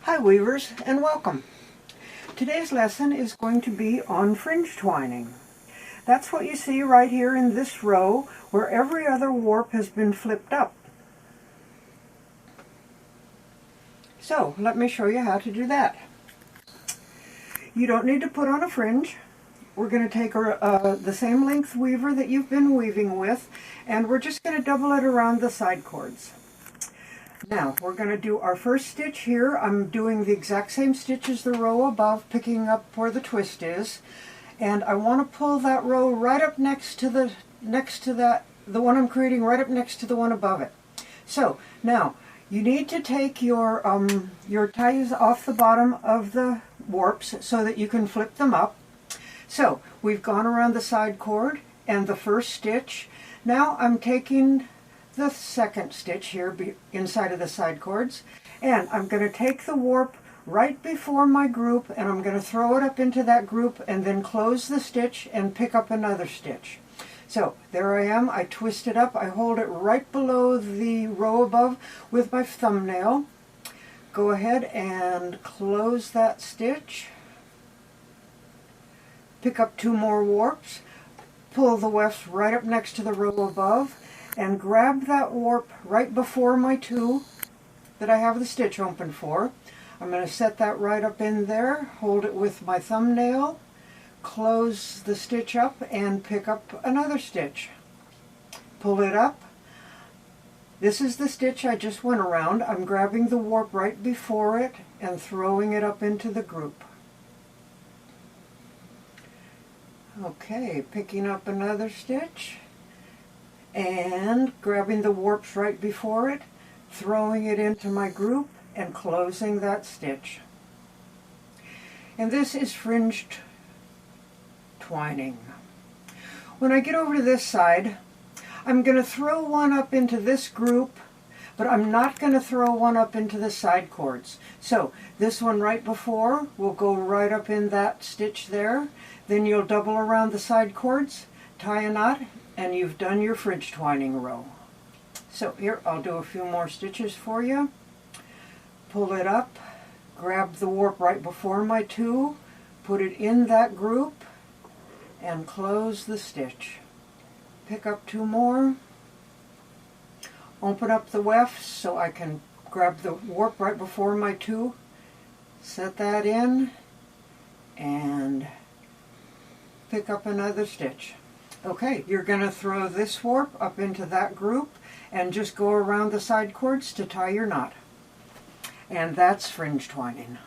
Hi weavers, and welcome. Today's lesson is going to be on fringe twining. That's what you see right here in this row where every other warp has been flipped up. So let me show you how to do that. You don't need to put on a fringe. We're going to take the same length weaver that you've been weaving with, and we're just going to double it around the side cords. Now, we're going to do our first stitch here. I'm doing the exact same stitch as the row above, picking up where the twist is. And I want to pull that row right up next to the one I'm creating right up next to the one above it. So, now, you need to take your ties off the bottom of the warps so that you can flip them up. So, we've gone around the side cord and the first stitch. Now I'm taking the second stitch here inside of the side cords, and I'm going to take the warp right before my group and I'm going to throw it up into that group and then close the stitch and pick up another stitch. So there I am, I twist it up, I hold it right below the row above with my thumbnail. Go ahead and close that stitch, pick up two more warps, pull the wefts right up next to the row above, and grab that warp right before my two that I have the stitch open for. I'm going to set that right up in there, hold it with my thumbnail, close the stitch up and pick up another stitch. Pull it up. This is the stitch I just went around. I'm grabbing the warp right before it and throwing it up into the group. Okay, picking up another stitch and grabbing the warps right before it, throwing it into my group and closing that stitch. And this is fringed twining. When I get over to this side, I'm going to throw one up into this group, but I'm not going to throw one up into the side cords. So this one right before will go right up in that stitch there. Then you'll double around the side cords, tie a knot, and you've done your fringe twining row. So here, I'll do a few more stitches for you. Pull it up, grab the warp right before my two, put it in that group, and close the stitch. Pick up two more, open up the wefts so I can grab the warp right before my two, set that in, and pick up another stitch. Okay, you're going to throw this warp up into that group and just go around the side cords to tie your knot. And that's fringe twining.